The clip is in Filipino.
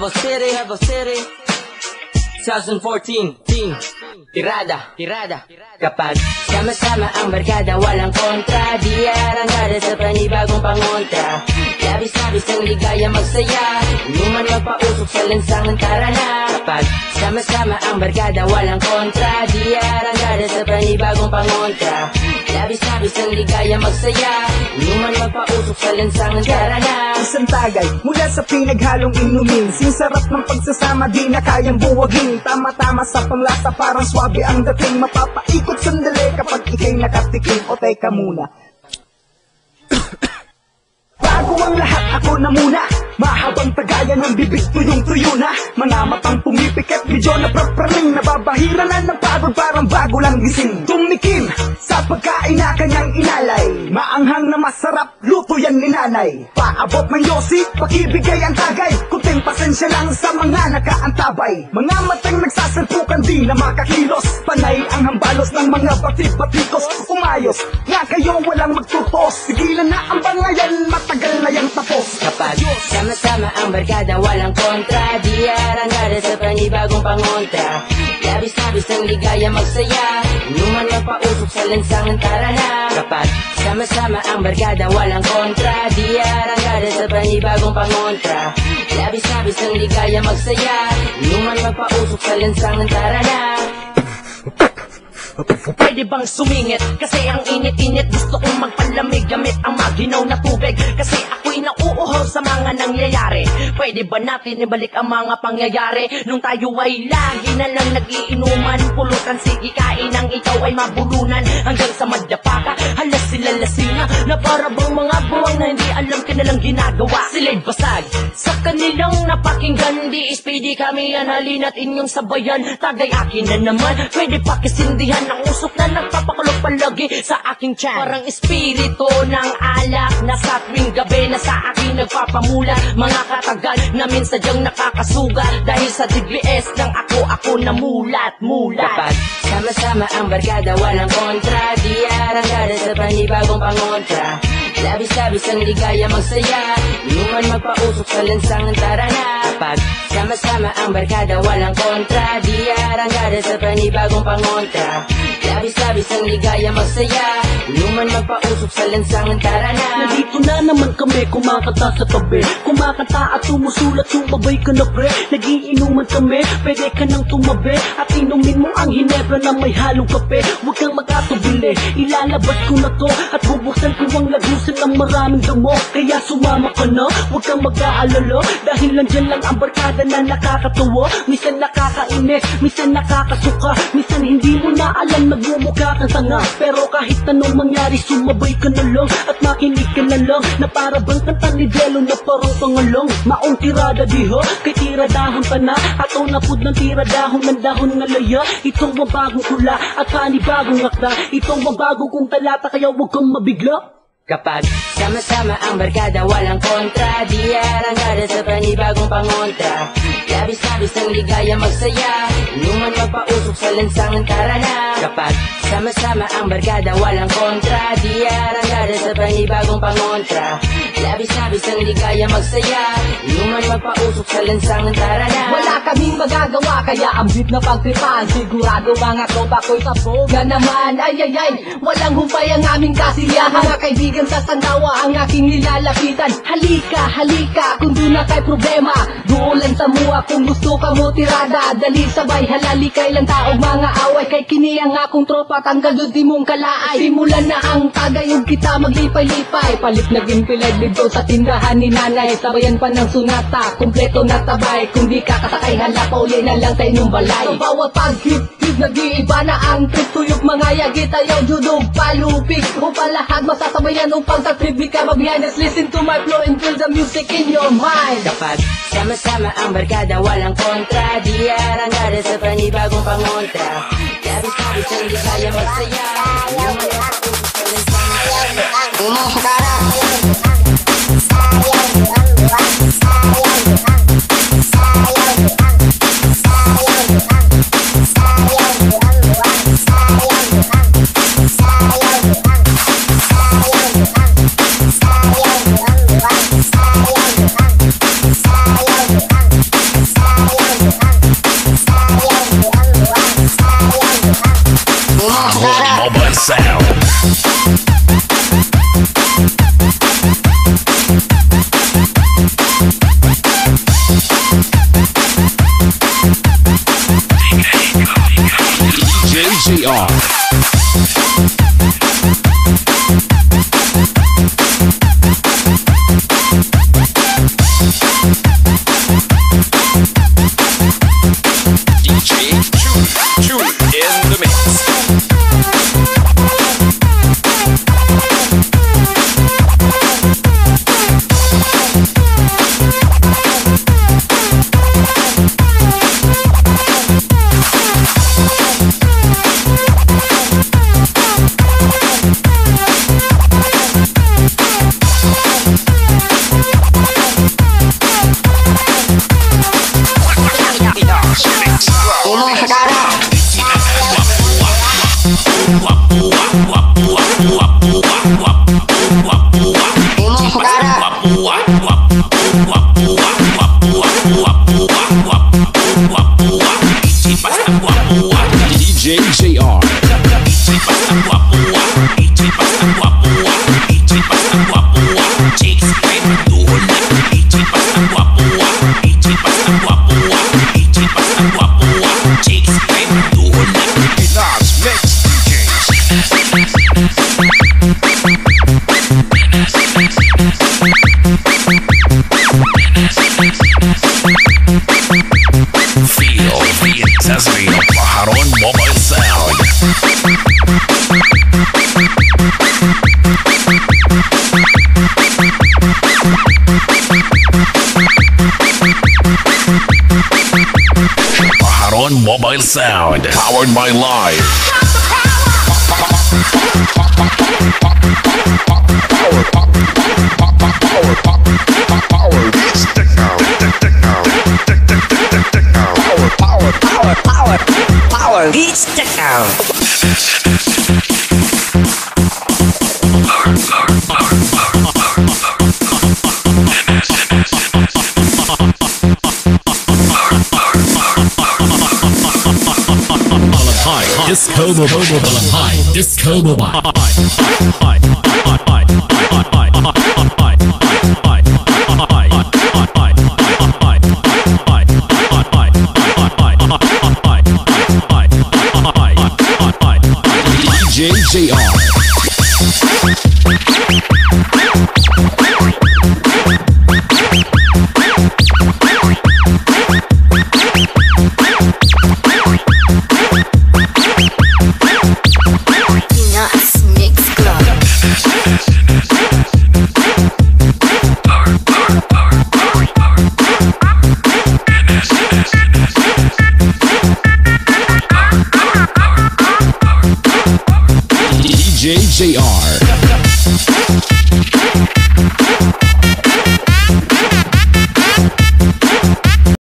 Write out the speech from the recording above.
City 2014 Team Tirada Kapag sama-sama ang barkada, walang kontra, di arangada sa panibagong pangontra. Labis-labis ang ligaya, magsaya, inuman magpausok sa lansangan, tara na. Kapag sama-sama ang barkada, walang kontra, di arangada sa panibagong pangontra. Labis-labis ang ligaya, magsaya, inuman magpausok sa lansangan, tara na. Isang tagay mula sa pinaghalong inumin, sinsarap ng pagsasama, di na kayang buwagin. Tama-tama sa panglasa, parang swabe ang dating. Mapapaikot sandali kapag ikay nakatikim. O teka muna, bago ang lahat, ako na muna. Mahabang tagayan ng bibig, tuyong-tuyo na. Mga matang pumipikit, medyo naprapraning. Nababahira na ng pagod, parang bago lang gising. Tumikim sa pagkain na kanyang inalay. Maanghang na masarap, luto yan ni nanay. Paabot ng yosi, pakibigay ang tagay. Kunting pasensya lang sa mga nakaantabay. Mga matang nagsasalpukan, di na makakilos. Panay ang hambalos ng mga batik-batikos. Umayos, nga kayo walang magtutos. Sigilan na ang bangayan, matagal na yang tapos. Kapag sama-sama ang barkada, walang kontra, di arangada sa panibagong pangontra. Labis-labis ang ligaya, magsaya, inuman magpausok sa lansangan, tara na. Kapag sama-sama ang barkada, walang kontra, di arangada sa panibagong pangontra. Labis-labis ang ligaya, magsaya, inuman magpausok sa lansangan, tara na. Pwede bang sumingit? Kasi ang init-init, gusto kong magpalamig gamit ang maginaw na tubig. Kasi ako'y nauuhaw sa mga nangyayari. Pwede ba natin ibalik ang mga pangyayari nung tayo ay lagi na lang nagiinuman? Pulutan, sige kain ang ikaw ay mabulunan hanggang sa madapa ka. Halas sila lasinga na para bang mga buwang na hindi alam kanilang ginagawa. Sila'y basag sa kanilang napakinggan, di ispidi kami yan, halina't inyong sabayan. Tagay akin na naman, pwede pakisindihan ang usok na nagpapakulog palagi sa aking tiyan. Parang espiritu ng alak na sa tuwing gabi na sa akin nagpapamulat. Mga katagal namin sadyang nakakasuga dahil sa DBS ng ako na mulat. Kapag sama-sama ang barkada, walang kontra, di arangada sa panibagong pangontra. Labis-labis ang ligaya, magsaya, inuman magpausok sa lansangan, tara na. Kapag sama-sama ang barkada, walang kontra, di arangada sa panibagong pangontra. Labis-labis ang ligaya, magsaya, inuman magpausok sa lansangan, tara na. Nandito na naman kami, kumakanta sa tabi, kumakanta at sumusulat, sumabay ka na pre. Nagiinuman kami, pwede ka nang tumabi at inumin mo ang hinebra na may halong kape. Huwag kang magkatubili, ilalabas ko na to at bubuksan ko ang lagusan ng maraming damo. Kaya sumama ka na, huwag kang mag-aalala, dahil nandyan lang ang barkada na nakakatuwa. Minsan nakakainis, minsan nakakasuka, minsan hindi mo na alam, nagmumukha kang tanga. Pero kahit anong mangyari, sumabay ka na lang at makinig ka na lang, na para bang kanta ni Jello na parang pangalong. Maong tirada diho, kay tiradahon pa na, ataw na pud ng tiradahon ng dahon na laya. Itong mabagong kula at panibagong akda, itong mabagong kong talata, kaya huwag kang mabigla. Kapag sama-sama ang barkada, walang kontra, di arangada sa panibagong pangontra. Labis-labis ang ligaya, magsaya, inuman magpausok sa lansangan, tara na. Kapag sama-sama ang barkada, walang kontra, di arangada sa panibagong pangontra. Labis-labis ang ligaya, magsaya, inuman magpausok sa lansangan, tara na. Wala kaming magagawa, kaya ang beat na pagtripan, sigurado mga tropa ko'y sapoga naman. Ay, walang humpay ang aming kasiyahan. Mga kaibigan sa Sandawa ang aking nilalapitan. Halika, kung doon na kay problema, doon lang sa mua kung gusto ka mo tirada. Dali sabay, halali kay lang taog mga away, kay kini ang akong tropa, tanggal doon di mong kalaay. Simulan na ang tagayog kita, maglipay-lipay, palit naging pilay dito sa tindahan ni nanay. Sabayan pa ng sunata, kumpleto na tabay, kung di ka kasakay hala, pauli na lang sa inyong balay. So bawat pag-hit, nag-iiba na ang trip, tuyok mga yagit, ayaw judog, palupik, o palahag, masasabayan upang sa trip, di ka mag-behind. Listen to my flow and feel the music in your mind. Kapag sama-sama ang barkada, walang kontra, di arangada sa panibagong pangontra. Labis-labis ang ligaya, magsaya, inuman magpausok sa lansangan, tara na. Paharon Mobile Sound, powered by Live. Power Beats Techno. Disco Mobile. Disco Mobile. DJ JR. Peanuts Mix Club. DJ JR.